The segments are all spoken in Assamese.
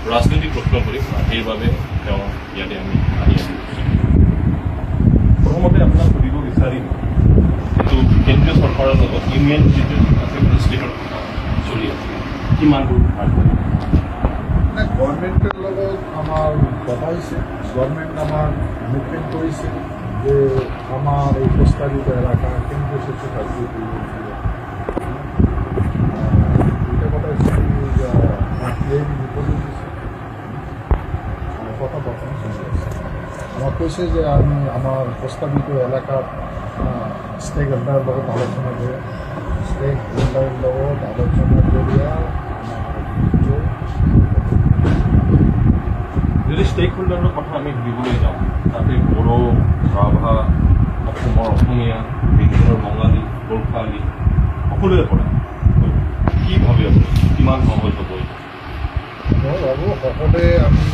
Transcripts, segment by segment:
ৰাজনৈতিক প্ৰশ্ন কৰিম সেইবাবে তেওঁ ইয়াতে আমি আহি আছোঁ। প্ৰথমতে আপোনাক সুধিব বিচাৰিম যিটো কেন্দ্ৰীয় চৰকাৰৰ লগত ইউনিয়ন যিটো আছে ষ্টেটত চলি আছে কিমান দূৰ আগবাঢ়ি গভর্নমেন্টের লগত আমার কথা হয়েছে, গভর্নমেন্ট আমার মুভমেন্ট করেছে যে আমার এই প্রস্তাবিত এলাকা কেন্দ্রীয় সেচ কার্যক্রম এটা কথা হচ্ছে কথা বর্তমান আমার কইছে যে আমি আমার প্রস্তাবিত এলাকার স্টেক হোল্ডারের লগত আলোচনা করে স্টেক হোল্ডারের লগত আলোচনা করিয়া যদি ষ্টেক হোল্ডাৰৰ কথা আমি সুধিবলৈ যাওঁ তাতে বড়ো ৰাভা অসমৰ অসমীয়া বেংগলৰ বঙালী গোৰ্খালী সকলোৱে পৰে কি ভাবে আপুনি কিমান সহজ হ'ব? মই ভাবোঁ সকলোৱে আমি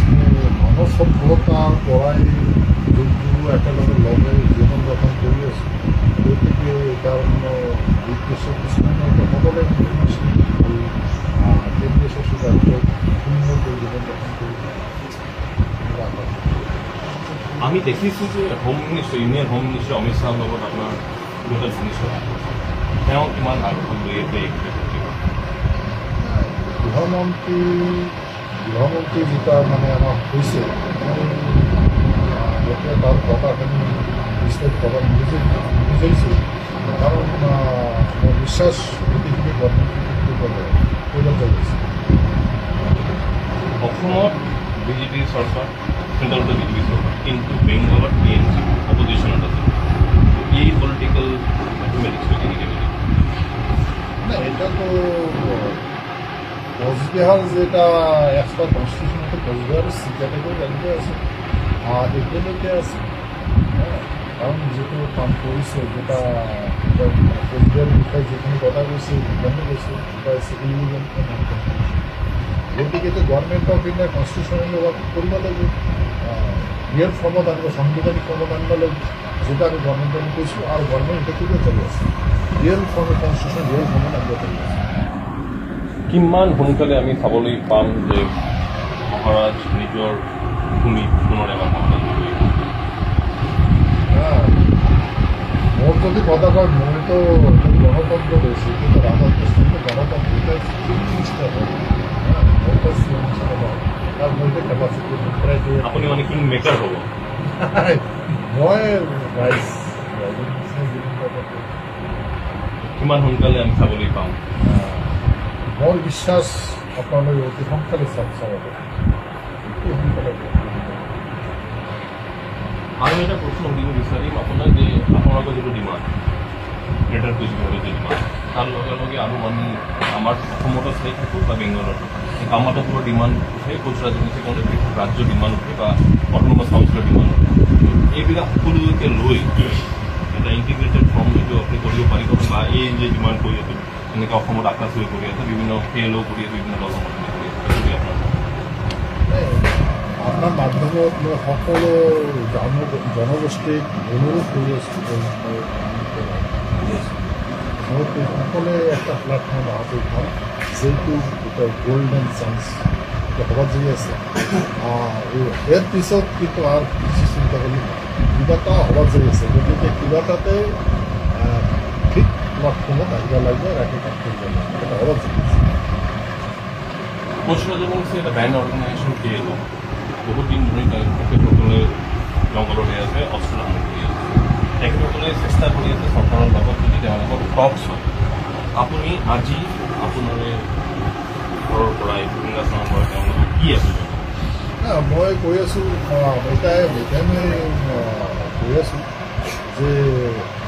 মানৱ সভ্যতাৰ পৰাই যোনবোৰ একেলগে লগে জীৱন যাপন কৰি আছোঁ, গতিকে তাৰ উদ্দেশ্য কিছুমান সকলোৱে কেন্দ্ৰীয় শাসিত ৰাজ্যত সুন্দৰকৈ জীৱন যাপন কৰি আমি দেখিছোঁ যে home minister union home minister Amit শ্বাহৰ লগত আপোনাৰ দুটা ঘনিষ্ঠ তেওঁ কিমান আগভাগ লৈ আছে এই গৃহমন্ত্ৰী যেটা মানে আমাক কৈছে এতিয়া তাৰ কথাখিনি বিশ্লেষ কৰা বুজাইছোঁ, কাৰণ মোৰ বিশ্বাস গোটেইখিনি গভৰ্ণমেণ্টে গৈছে। অসমত বিজেপি চৰকাৰ সেন্ট্ৰেলতো বিজেপি চৰকাৰ কিন্তু বেংগলত টিএমচি অপজিশ্যনত আছে এই পলিটিক্যাল ম্যাথমেটিক্স না এটা তো কোচবিহার যেটা একটা কনস্টিটিউশন কোচবিহার সি ক্যাটেগরি জানিতে আছে আর এগুলোকে আছে, কারণ যেহেতু কাম করেছে যেটা কোচবিহার বিষয়ে যেখানে কথা বলছে জানি গেছে এটা সিভিল গতিকে গভর্নমেন্ট অফ ইন্ডিয়া কনস্টিটিউশনাল করব লাগবে, রিয়েল ফর্মত আনব সাংবিধানিক ফর্মত আনব লাগবে, যেটা আমি গভর্নমেন্ট আমি কৈছোঁ আর গভর্নমেন্ট এটা করে চলে আছে রিয়েল ফর্মত কনস্টিটিউশন রিয়েল ফর্মত আনব চলে আছে। কিমান সোনকালে আমি চাবলৈ পাম যে মহাৰাজ নিজৰ ভূমি পুনৰ এবাৰ মোৰ যদি কথা কয় মই তো গণতন্ত্ৰ ৰয়েছে কিন্তু ৰাজতন্ত্ৰ গণতন্ত্ৰটা জিনিসটা হয় তাৰ মধ্যে ক্যাপাসিটি আপুনি মানে কিং মেকাৰ হ'ব মই ৰাইজ কিমান সোনকালে আমি চাবলৈ পাম? মোৰ বিশ্বাস আপোনালোকে অতি সোনকালে চাব আৰু এটা প্ৰশ্ন সুধিব বিচাৰিম আপোনাক যে আপোনালোকৰ যিটো ডিমাণ্ড গ্ৰেটাৰ কোচবিহাৰৰ যে ডিমাণ্ড তাৰ লগে লগে আৰু মানুহ আমাৰ অসমতো চাই থাকোঁ বা বেংগলত কামতাপুৰৰ ডিমাণ্ড উঠে, কোচ ৰাজনীতিৰ কাৰণে পৃথক ৰাজ্য ডিমাণ্ড উঠে বা অট'নমাছ কাউন্সিলৰ ডিমাণ্ড উঠে, এইবিলাক সকলোকে লৈ এটা ইণ্টিগ্ৰেটেড ফৰ্ম যিটো আপুনি কৰিব পাৰিব বা এই যে ডিমাণ্ড কৰি আছে এনেকৈ অসমত আকাশ হৈ কৰি আছে বিভিন্ন খেলো কৰি আছে বিভিন্ন দল সমৰ্থন কৰি আছে আপোনাৰ মাধ্যমত মই সকলো জনগোষ্ঠীক অনুৰোধ কৰি আছোঁ সকলে একটা প্ল্যাটফর্ম আছে যেহেতু এটা গোল্ডেন চান্স হবার যে আছে এর পিছত কিন্তু আর কিছু চিন্তা করলে কিবা এটা হবার যে আছে, গতিকে কিবাটাতে ঠিক প্ল্যাটফর্মত আহিব লাগবে রাখি কাম কৰিব লাগে, এটা হবাৰ যে আছে। কোচ ৰাজবংশী এটা ব্যান্ড অৰ্গেনাইজেশ্যন KLO বহুত দিন ধৰি তেখেতসকলে জংঘলতে আছে, অস্ত্ৰ সামগ্ৰী কৰি আছে, তেখেতসকলে চেষ্টা কৰি আছে চৰকাৰৰ লগত যদি তেওঁলোকৰ টক্স হয়। আপুনি আজি আপোনাৰে ঘৰৰ পৰাই সিংহাসনৰ পৰা তেওঁলোকক কি আছে? মই কৈ আছোঁ এটাই মই কৈ আছোঁ যে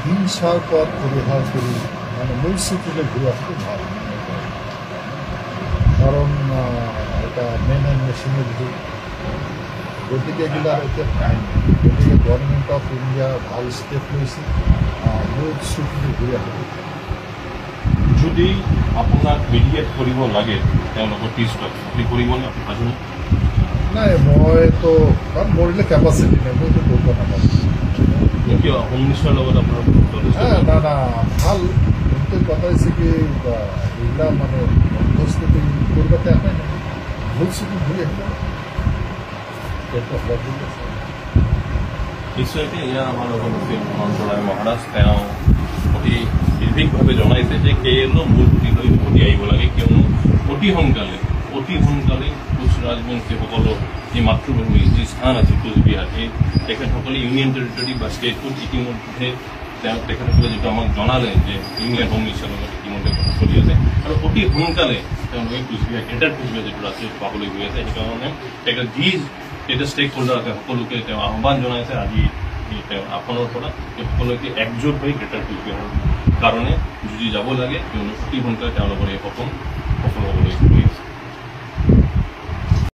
হিংসাৰ পথ পৰিহাৰ কৰি মানে মূল স্থিতিলৈ ঘূৰি অহাটো ভাল, কাৰণ এটা মেন এণ্ড মেচিনৰ যুগ, গতিকে এইবিলাক এতিয়া নাই। গতিকে গভৰ্ণমেণ্ট অফ ইণ্ডিয়া ভাল ষ্টেপ লৈছে, মূল স্থিতিলৈ ঘূৰি অহাটো। যদি আপোনাক মিডিয়েট কৰিব লাগে তেওঁলোকৰ টিষ্টক আপুনি কৰিবনে? আপুনি নাই মইতো কাৰণ মোৰ এতিয়া কেপাচিটি নাই, মইতো কৰিব নাপাওঁ। কিয় হোম মিনিষ্টাৰৰ লগত আপোনাৰ না না ভাল কিন্তু কথা হৈছে কি এইবিলাক মানে বস্তুটো কৰিবতে আহে নাই ভুল চুকি ভুলি আহিব সেইটো ফ্লেট দি আছে নিশ্চয়কৈ এয়া আমাৰ লগত অনন্তৰায় মহাৰাজ তেওঁ অতি নিৰ্ভীকভাৱে জনাইছে যে কেৰেলৰ মূল সুঁতিলৈ উভতি আহিব লাগে কিয়নো অতি সোনকালে কোচ ৰাজবংশীসকলৰ যি মাতৃভূমি যি স্থান আছিল কোচবিহাৰ এই তেখেতসকলে ইউনিয়ন টেৰিটৰী বা ষ্টেটটোত ইতিমধ্যে তেখেতসকলে যিটো আমাক জনালে যে ইংলেণ্ড হোম মিনিষ্টাৰৰ লগত ইতিমধ্যে কথা চলি আছে আৰু অতি সোনকালে তেওঁলোকে কোচবিহাৰ গ্ৰেটাৰ কোচবিহাৰ যিটো ৰাজ্য পাবলৈ গৈ আছে সেইকাৰণে তেখেত যি ষ্টেক হোল্ডাৰ আছে সকলোকে তেওঁ আহ্বান জনাইছে আজি তেওঁ আসনৰ পৰা সকলোকে একজোট হৈ গ্ৰেটাৰ কোচবিহাৰৰ কাৰণে যুঁজি যাব লাগে কিয়নো অতি সোনকালে তেওঁলোকৰ এই সপোন সফল হ'বলৈ